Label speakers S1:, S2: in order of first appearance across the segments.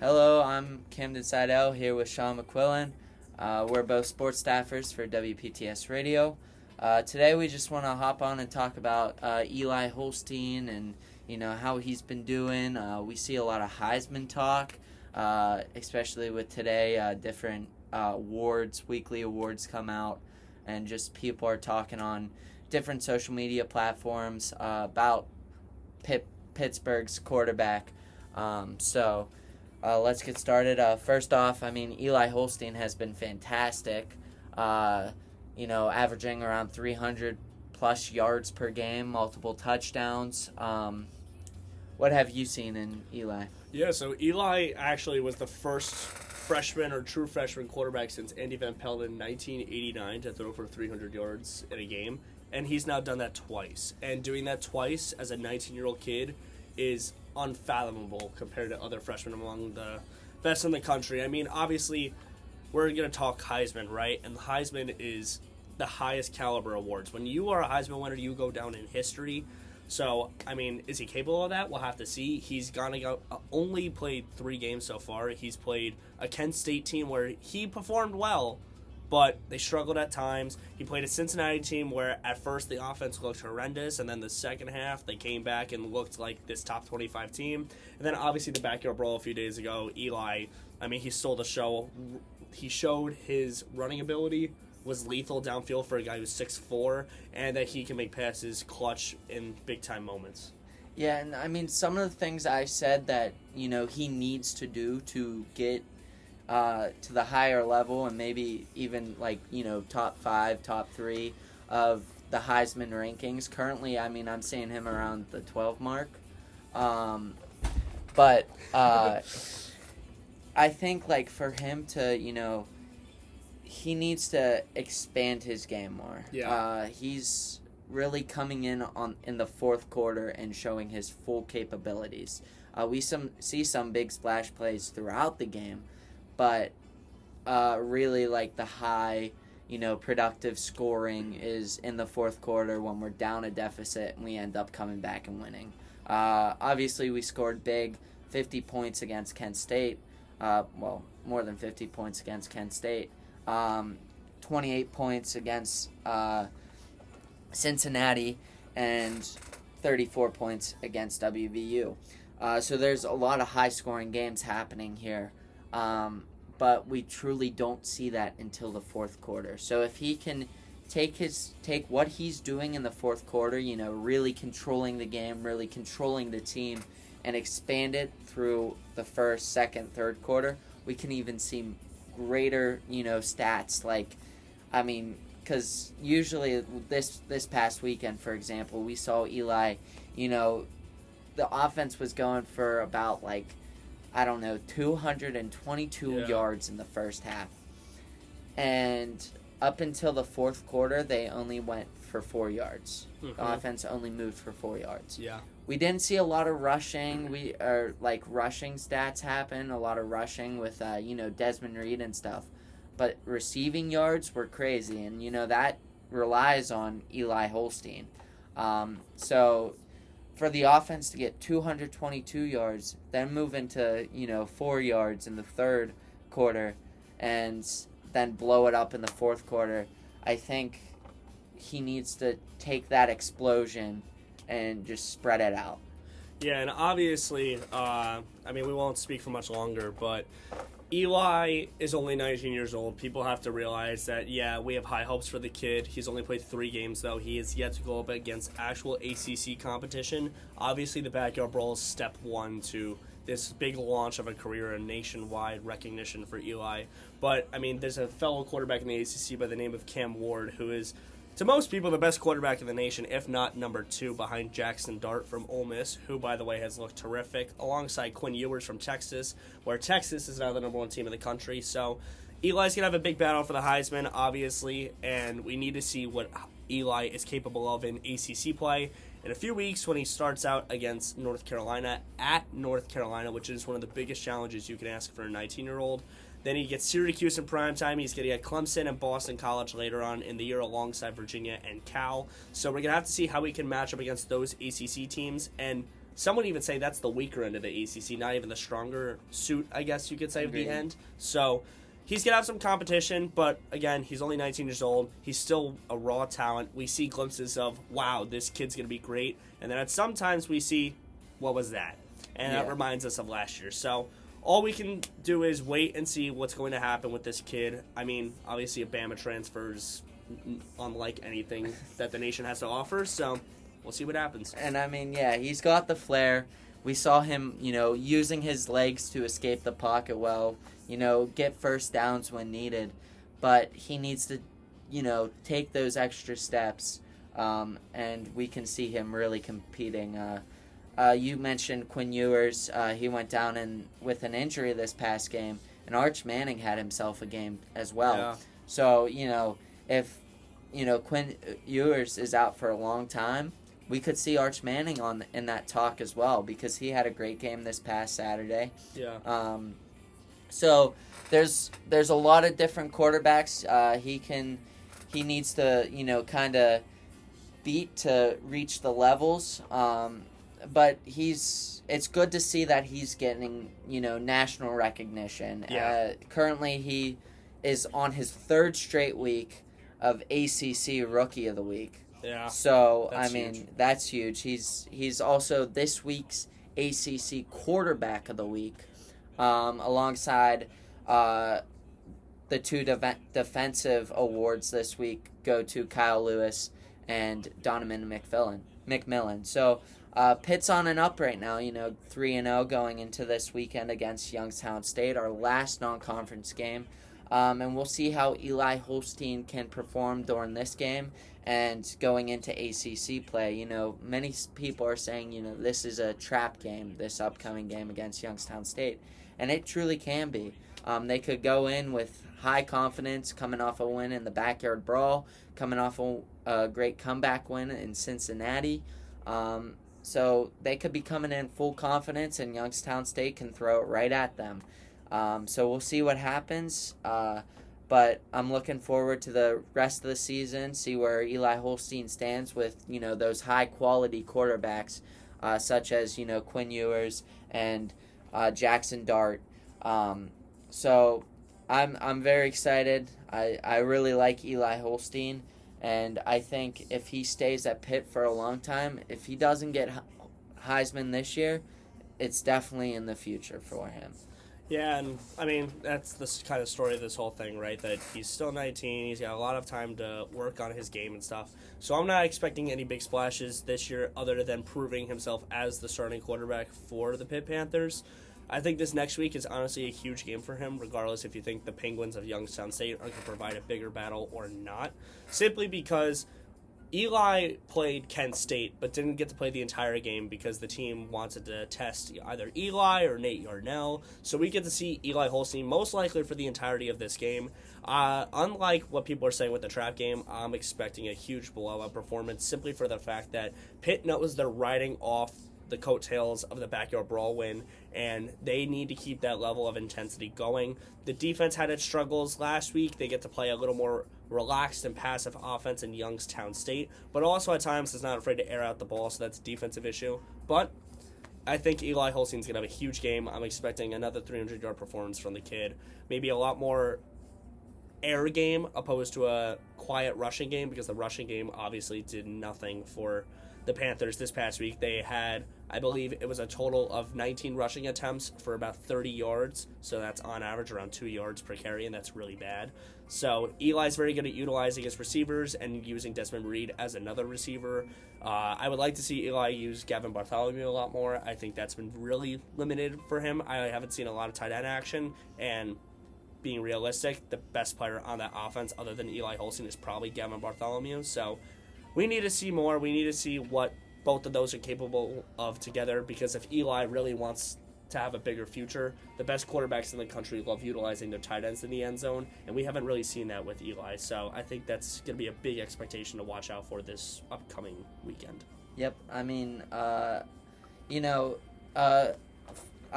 S1: Hello, I'm Camden Seidel here with Sean McQuillan. We're both sports staffers for WPTS Radio. Today we just want to hop on and talk about Eli Holstein and how he's been doing. We see a lot of Heisman talk, especially with today. Different awards, weekly awards come out, and just people are talking on different social media platforms about Pittsburgh's quarterback. Let's get started. First off, Eli Holstein has been fantastic. Averaging around 300 plus yards per game, multiple touchdowns. What have you seen in Eli?
S2: Yeah, so Eli actually was the first freshman or true freshman quarterback since Andy Van Pelt in 1989 to throw for 300 yards in a game, and he's now done that twice. And doing that twice as a 19-year-old kid is unfathomable compared to other freshmen among the best in the country. I mean, obviously, we're going to talk Heisman, right? And the Heisman is the highest caliber awards. When you are a Heisman winner, you go down in history. So, is he capable of that? We'll have to see. He's only played 3 games so far. He's played a Kent State team where he performed well, but they struggled at times. He played a Cincinnati team where at first the offense looked horrendous, and then the second half they came back and looked like this top 25 team. And then obviously the backyard brawl a few days ago, Eli, he stole the show. He showed his running ability was lethal downfield for a guy who's 6'4", and that he can make passes clutch in big-time moments.
S1: Yeah, and some of the things I said that, he needs to do to get to the higher level and maybe even top 5, top 3 of the Heisman rankings. Currently, I'm seeing him around the 12 mark. But I think for him to, he needs to expand his game more.
S2: Yeah.
S1: He's really coming in the fourth quarter and showing his full capabilities. We see some big splash plays throughout the game, but really the high, productive scoring is in the fourth quarter when we're down a deficit and we end up coming back and winning. Obviously, we scored big, 50 points against Kent State. More than 50 points against Kent State. 28 points against Cincinnati and 34 points against WVU. So there's a lot of high-scoring games happening here. But we truly don't see that until the fourth quarter. So if he can take what he's doing in the fourth quarter, really controlling the game, really controlling the team, and expand it through the first, second, third quarter, we can even see greater, stats. Because usually this past weekend, for example, we saw Eli, the offense was going for about 222 yards in the first half. And up until the fourth quarter, they only went for 4 yards.
S2: Mm-hmm.
S1: The offense only moved for 4 yards.
S2: Yeah.
S1: We didn't see a lot of rushing. Rushing stats happen, a lot of rushing with, Desmond Reed and stuff. But receiving yards were crazy, and, that relies on Eli Holstein. So for the offense to get 222 yards, then move into, 4 yards in the third quarter, and then blow it up in the fourth quarter, I think he needs to take that explosion and just spread it out.
S2: Yeah, and obviously, we won't speak for much longer, but Eli is only 19 years old. People have to realize that, we have high hopes for the kid. He's only played 3 games, though. He is yet to go up against actual ACC competition. Obviously, the backyard brawl is step 1 to this big launch of a career and nationwide recognition for Eli. But, there's a fellow quarterback in the ACC by the name of Cam Ward, who is, to most people, the best quarterback in the nation, if not number 2, behind Jackson Dart from Ole Miss, who, by the way, has looked terrific, alongside Quinn Ewers from Texas, where Texas is now the number 1 team in the country. So Eli's going to have a big battle for the Heisman, obviously, and we need to see what Eli is capable of in ACC play in a few weeks when he starts out against North Carolina at North Carolina, which is one of the biggest challenges you can ask for a 19-year-old. Then he gets Syracuse in primetime. He's going to get Clemson and Boston College later on in the year alongside Virginia and Cal. So we're going to have to see how we can match up against those ACC teams. And some would even say that's the weaker end of the ACC, not even the stronger suit, I guess you could say, of the end. So he's going to have some competition, but again, he's only 19 years old. He's still a raw talent. We see glimpses of, wow, this kid's going to be great. And then at sometimes we see, what was that? And that reminds us of last year. So all we can do is wait and see what's going to happen with this kid. I mean, obviously a Bama transfer is unlike anything that the nation has to offer, so we'll see what happens.
S1: And I mean, yeah, he's got the flair. We saw him, using his legs to escape the pocket well, get first downs when needed. But he needs to, take those extra steps, and we can see him really competing. You mentioned Quinn Ewers. He went down with an injury this past game, and Arch Manning had himself a game as well.
S2: Yeah.
S1: So, if, Quinn Ewers is out for a long time, we could see Arch Manning in that talk as well, because he had a great game this past Saturday.
S2: Yeah.
S1: So there's a lot of different quarterbacks he needs to, kind of beat to reach the levels. But it's good to see that he's getting, national recognition.
S2: Yeah.
S1: Currently he is on his third straight week of ACC Rookie of the Week.
S2: Yeah.
S1: So,
S2: huge.
S1: That's huge. He's also this week's ACC Quarterback of the Week, alongside the two defensive awards this week go to Kyle Lewis and Donovan McMillan. So, Pitt's on and up right now, 3-0 going into this weekend against Youngstown State, our last non-conference game. And we'll see how Eli Holstein can perform during this game and going into ACC play. Many people are saying, this is a trap game, this upcoming game against Youngstown State. And it truly can be. They could go in with high confidence, coming off a win in the Backyard Brawl, coming off a great comeback win in Cincinnati. So they could be coming in full confidence, and Youngstown State can throw it right at them. So we'll see what happens. But I'm looking forward to the rest of the season, see where Eli Holstein stands with, those high-quality quarterbacks, such as, Quinn Ewers and Jackson Dart. So I'm very excited. I really like Eli Holstein. And I think if he stays at Pitt for a long time, if he doesn't get Heisman this year, it's definitely in the future for him.
S2: Yeah, and I mean, that's the kind of story of this whole thing, right? That he's still 19, he's got a lot of time to work on his game and stuff. So I'm not expecting any big splashes this year other than proving himself as the starting quarterback for the Pitt Panthers. I think this next week is honestly a huge game for him, regardless if you think the Penguins of Youngstown State are going to provide a bigger battle or not. Simply because Eli played Kent State, but didn't get to play the entire game because the team wanted to test either Eli or Nate Yarnell. So we get to see Eli Holstein most likely for the entirety of this game. Unlike what people are saying with the trap game, I'm expecting a huge blowout performance simply for the fact that Pitt knows they're riding off the coattails of the Backyard Brawl win, and they need to keep that level of intensity going. The defense had its struggles last week. They get to play a little more relaxed and passive offense in Youngstown State, but also at times is not afraid to air out the ball, so that's a defensive issue. But I think Eli Holstein's going to have a huge game. I'm expecting another 300-yard performance from the kid. Maybe a lot more air game opposed to a quiet rushing game, because the rushing game obviously did nothing for the Panthers this past week. They had, I believe it was a total of 19 rushing attempts for about 30 yards, so that's on average around 2 yards per carry, and that's really bad. So Eli's very good at utilizing his receivers and using Desmond Reed as another receiver. I would like to see Eli use Gavin Bartholomew a lot more. I think that's been really limited for him. I haven't seen a lot of tight end action, and being realistic, the best player on that offense other than Eli Holstein is probably Gavin Bartholomew. So we need to see more. We need to see what both of those are capable of together, because if Eli really wants to have a bigger future, the best quarterbacks in the country love utilizing their tight ends in the end zone, and we haven't really seen that with Eli. So I think that's going to be a big expectation to watch out for this upcoming weekend.
S1: Yep. I mean, I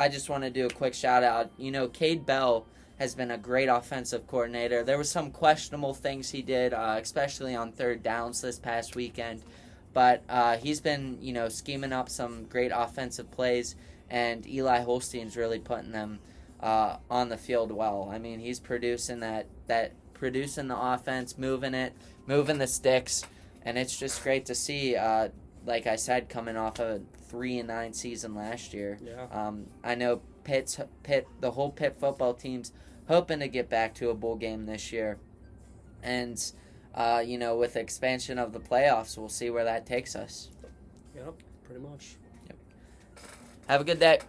S1: just want to do a quick shout out. Cade Bell has been a great offensive coordinator. There were some questionable things he did, especially on third downs this past weekend. But he's been, scheming up some great offensive plays, and Eli Holstein's really putting them on the field well. I mean, he's producing producing the offense, moving the sticks, and it's just great to see. Like I said, coming off a 3-9 season last year.
S2: Yeah.
S1: I know the whole Pitt football team's hoping to get back to a bowl game this year, and with the expansion of the playoffs, we'll see where that takes us.
S2: Yep, pretty much.
S1: Have a good day.